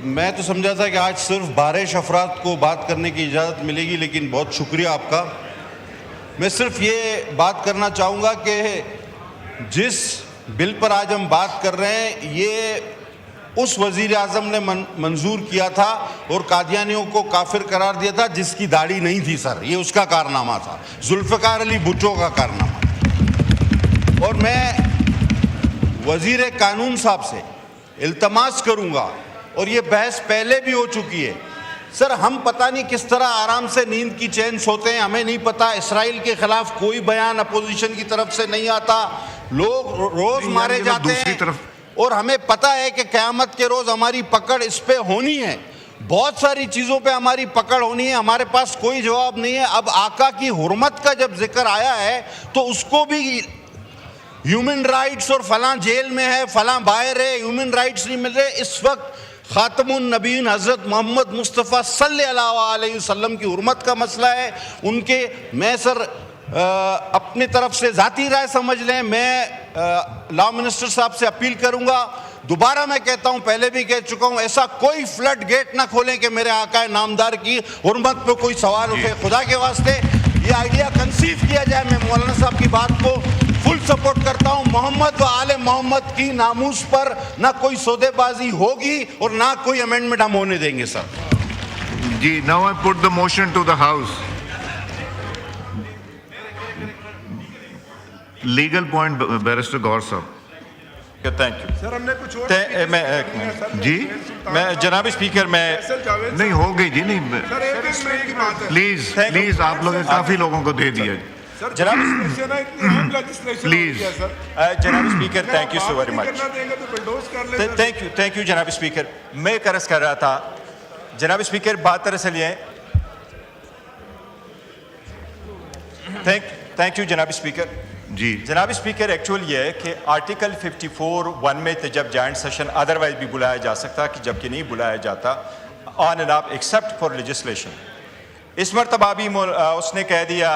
میں تو سمجھا تھا کہ آج صرف 12 افراد کو بات کرنے کی اجازت ملے گی، لیکن بہت شکریہ آپ کا. میں صرف یہ بات کرنا چاہوں گا کہ جس بل پر آج ہم بات کر رہے ہیں یہ اس وزیر اعظم نے منظور کیا تھا اور قادیانیوں کو کافر قرار دیا تھا جس کی داڑھی نہیں تھی سر. یہ اس کا کارنامہ تھا، ذوالفقار علی بھٹو کا کارنامہ. اور میں وزیر قانون صاحب سے التماس کروں گا، اور یہ بحث پہلے بھی ہو چکی ہے سر، ہم پتہ نہیں کس طرح آرام سے نیند کی چین سوتے ہیں، ہمیں نہیں پتہ. اسرائیل کے خلاف کوئی بیان اپوزیشن کی طرف سے نہیں آتا، لوگ روز مارے جاتے ہیں، اور ہمیں پتہ ہے کہ قیامت کے روز ہماری پکڑ اس پہ ہونی ہے، بہت ساری چیزوں پہ ہماری پکڑ ہونی ہے. ہمارے پاس کوئی جواب نہیں ہے. اب آقا کی حرمت کا جب ذکر آیا ہے تو اس کو بھی ہیومن رائٹس اور فلاں جیل میں ہے، فلاں باہر ہے، ہیومن رائٹس نہیں مل رہے. اس وقت خاتم النبیین حضرت محمد مصطفیٰ صلی اللہ علیہ وسلم کی حرمت کا مسئلہ ہے. ان کے میں سر اپنی طرف سے ذاتی رائے سمجھ لیں، میں لا منسٹر صاحب سے اپیل کروں گا، دوبارہ میں کہتا ہوں، پہلے بھی کہہ چکا ہوں، ایسا کوئی فلڈ گیٹ نہ کھولیں کہ میرے آقا نامدار کی حرمت پہ کوئی سوال اٹھے. خدا کے واسطے یہ آئیڈیا کنسیو کیا جائے. میں مولانا صاحب کی بات کو فل سپورٹ کرتا ہوں. محمد و آل محمد کی ناموس پر نہ کوئی سودے بازی ہوگی اور نہ کوئی امینڈمنٹ ہم ہونے دیں گے سر. جی now I put the motion to the house. Legal point barrister غور صاحب. Thank you sir. ہم نے کچھ اور جی میں جناب اسپیکر میں نہیں ہو گئی جی، نہیں سر ایک منٹ کی بات ہے پلیز پلیز آپ لوگ کافی لوگوں کو دے دیا. سر. جناب پلیز جناب speaker thank you so very much. Thank you جناب اسپیکر. میں ایک عرض کر رہا تھا جناب اسپیکر، بات دراصل یہ تھینک یو جناب اسپیکر. جی جناب اسپیکر، ایکچوئل یہ ہے کہ آرٹیکل 54(1) میں جب جوائنٹ سیشن ادروائز بھی بلایا جا سکتا کہ جبکہ نہیں بلایا جاتا آن اینڈ آپ ایکسیپٹ فار لیجسلیشن. اس مرتبہ بھی اس نے کہہ دیا،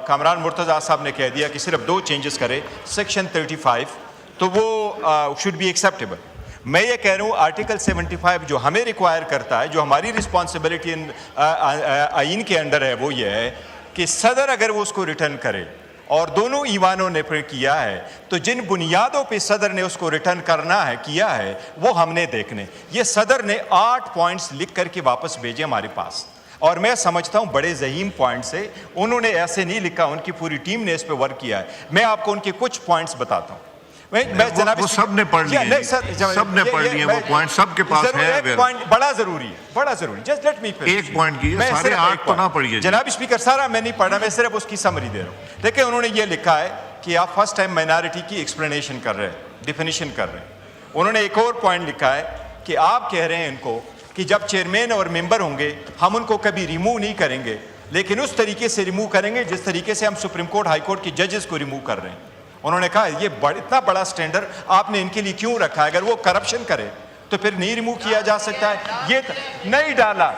کامران مرتضیٰ صاحب نے کہہ دیا کہ صرف 2 چینجز کرے سیکشن 35، تو وہ شوڈ بی ایکسیپٹیبل. میں یہ کہہ رہا ہوں آرٹیکل 75 جو ہمیں ریکوائر کرتا ہے، جو ہماری رسپانسبلٹی آئین کے انڈر ہے، وہ یہ ہے کہ صدر اگر وہ اس کو ریٹرن کرے، اور دونوں ایوانوں نے پھر کیا ہے، تو جن بنیادوں پہ صدر نے اس کو ریٹرن کرنا ہے کیا ہے وہ ہم نے دیکھنے. یہ صدر نے 8 پوائنٹس لکھ کر کے واپس بھیجے ہمارے پاس، اور میں سمجھتا ہوں بڑے ذہین پوائنٹس ہے. انہوں نے ایسے نہیں لکھا، ان کی پوری ٹیم نے اس پہ ورک کیا ہے. میں آپ کو ان کے کچھ پوائنٹس بتاتا ہوں. وہ سب نے پڑھ لیے، سب نے پڑھ لیے وہ پوائنٹ، سب کے پاس ہے. ایک پوائنٹ بڑا ضروری ہے، بڑا ضروری. جسٹ لیٹ می ایک پوائنٹ کی سارے 8 تو نہ پڑھیے جناب اسپیکر. سارا میں نہیں پڑھ رہا، میں صرف اس کی سمری دے رہا ہوں. دیکھیں انہوں نے یہ لکھا ہے کہ آپ فرسٹ ٹائم مائنارٹی کی ایکسپلینیشن کر رہے ہیں، ڈیفینیشن کر رہے ہیں. انہوں نے ایک اور پوائنٹ لکھا ہے کہ آپ کہہ رہے ہیں ان کو کہ جب چیئرمین اور ممبر ہوں گے ہم ان کو کبھی ریموو نہیں کریں گے، لیکن اس طریقے سے ریموو کریں گے جس طریقے سے ہم سپریم کورٹ ہائی کورٹ کے ججز کو ریموو کر رہے ہیں. انہوں نے کہا یہ اتنا بڑا سٹینڈرڈ آپ نے ان کے لیے کیوں رکھا ہے؟ اگر وہ کرپشن کرے تو پھر نہیں ریموو کیا جا سکتا ہے. یہ نہیں ڈالا،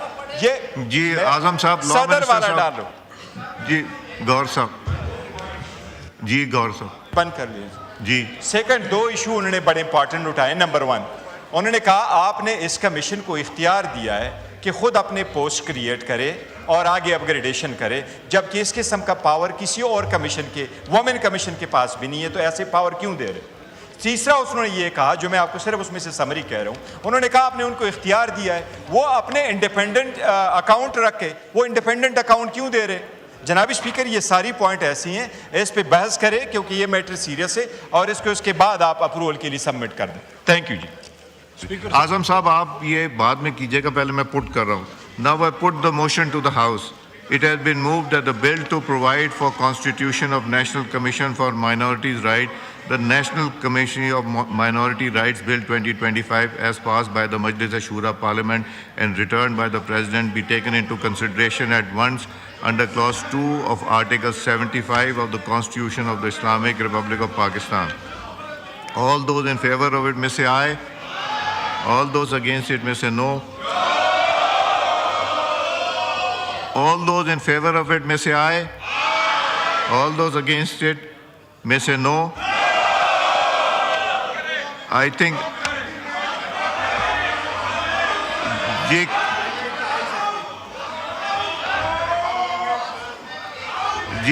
یہ جی اعظم صاحب صدر والا ڈالو. جی غور صاحب، جی غور صاحب بند کر لیجیے. جی سیکنڈ 2 ایشو انہوں نے بڑے امپورٹنٹ اٹھائے. نمبر 1 انہوں نے کہا آپ نے اس کمیشن کو اختیار دیا ہے کہ خود اپنے پوسٹ کریٹ کرے اور آگے اپ گریڈیشن کرے، جبکہ اس قسم کا پاور کسی اور کمیشن کے، وومن کمیشن کے پاس بھی نہیں ہے، تو ایسے پاور کیوں دے رہے؟ تیسرا انہوں نے یہ کہا، جو میں آپ کو صرف اس میں سے سمری کہہ رہا ہوں، انہوں نے کہا آپ نے ان کو اختیار دیا ہے وہ اپنے انڈیپینڈنٹ اکاؤنٹ رکھے، وہ انڈیپینڈنٹ اکاؤنٹ کیوں دے رہے؟ جناب اسپیکر یہ ساری پوائنٹ ایسی ہیں، اس پہ بحث کرے کیونکہ یہ میٹر سیریس ہے، اور اس کے بعد آپ اپروول کے لیے سبمٹ کر دیں. تھینک یو جی. اعظم صاحب آپ یہ بعد میں کیجیے گا، پہلے میں پٹ کر رہا ہوں. Now I put the motion to the House. It has been moved that the bill to provide for constitution of National Commission for Minorities' Rights, the National Commission of Minority Rights Bill 2025 as passed by the Majlis Shura Parliament and returned by the President be taken into consideration at once under Clause 2 of Article 75 of the Constitution of the Islamic Republic of Pakistan. All those in favor of it may say aye. All those against it may say no. All those in favor of it may say aye. All those against it may say no. I think جی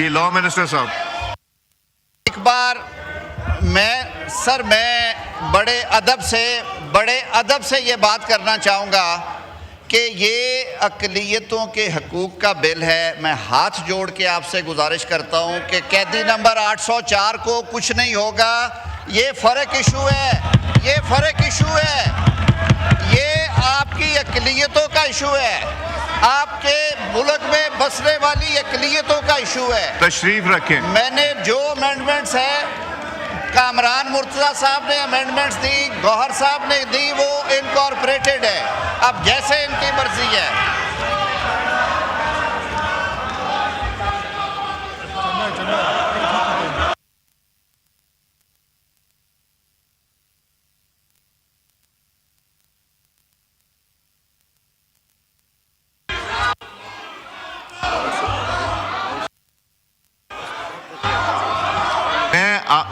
law minister صاحب. ایک بار میں بڑے ادب سے یہ بات کرنا چاہوں گا کہ یہ اقلیتوں کے حقوق کا بل ہے. میں ہاتھ جوڑ کے آپ سے گزارش کرتا ہوں کہ قیدی نمبر 804 کو کچھ نہیں ہوگا. یہ فرق ایشو ہے, یہ آپ کی اقلیتوں کا ایشو ہے, آپ کے ملک میں بسنے والی اقلیتوں کا ایشو ہے. تشریف رکھیں. میں نے جو امینڈمنٹس ہیں, کامران مرتضیٰ صاحب نے امینڈمنٹس دی, گوہر صاحب نے دی, وہ انکارپوریٹڈ ہے. اب جیسے ان کی مرضی ہے.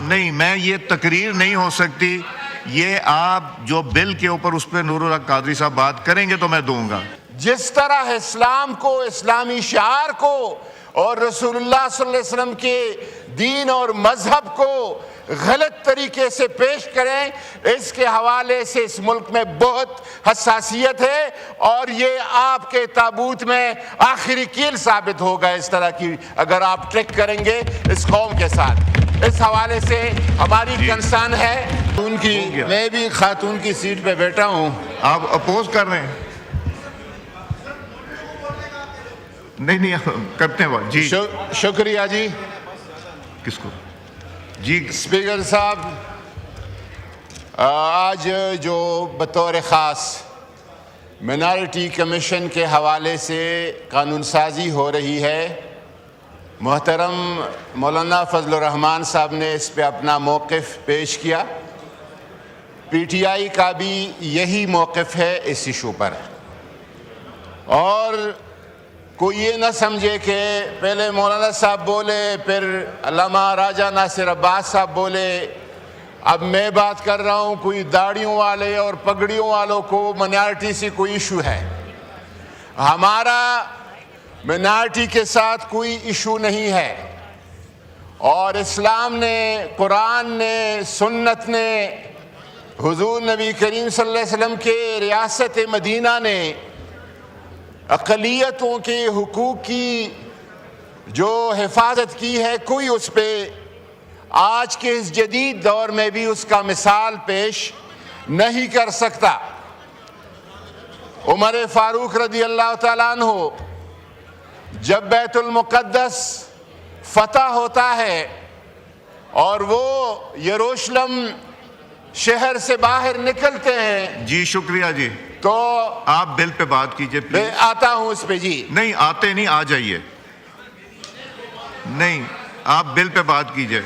نہیں, میں یہ تقریر نہیں ہو سکتی. یہ آپ جو بل کے اوپر اس پہ نور الحق قادری صاحب بات کریں گے تو میں دوں گا. جس طرح اسلام کو, اسلامی شعار کو اور رسول اللہ صلی اللہ علیہ وسلم کے دین اور مذہب کو غلط طریقے سے پیش کریں, اس کے حوالے سے اس ملک میں بہت حساسیت ہے, اور یہ آپ کے تابوت میں آخری کیل ثابت ہوگا اس طرح کی اگر آپ ٹریک کریں گے اس قوم کے ساتھ. اس حوالے سے ہماری کنسرن ہے. ان کی میں بھی خاتون کی سیٹ پہ بیٹھا ہوں. آپ اپوز کر رہے ہیں؟ نہیں کرتے ہیں بات. جی شکریہ جی. کس کو؟ جی اسپیکر صاحب, آج جو بطور خاص مائنارٹی کمیشن کے حوالے سے قانون سازی ہو رہی ہے, محترم مولانا فضل الرحمان صاحب نے اس پہ اپنا موقف پیش کیا. پی ٹی آئی کا بھی یہی موقف ہے اس ایشو پر, اور کوئی یہ نہ سمجھے کہ پہلے مولانا صاحب بولے, پھر علامہ راجہ ناصر عباس صاحب بولے, اب میں بات کر رہا ہوں. کوئی داڑھیوں والے اور پگڑیوں والوں کو مائنارٹی سے کوئی ایشو ہے. ہمارا مائنارٹی کے ساتھ کوئی ایشو نہیں ہے, اور اسلام نے, قرآن نے, سنت نے, حضور نبی کریم صلی اللہ علیہ وسلم کے ریاست مدینہ نے اقلیتوں کے حقوق کی جو حفاظت کی ہے, کوئی اس پہ آج کے اس جدید دور میں بھی اس کا مثال پیش نہیں کر سکتا. عمر فاروق رضی اللہ تعالیٰ عنہ جب بیت المقدس فتح ہوتا ہے اور وہ یروشلم شہر سے باہر نکلتے ہیں. جی شکریہ جی. تو آپ بل پہ بات کیجئے میں پلیز. آتا ہوں اس پہ. جی نہیں آتے نہیں, آ جائیے. نہیں, آپ بل پہ بات کیجئے.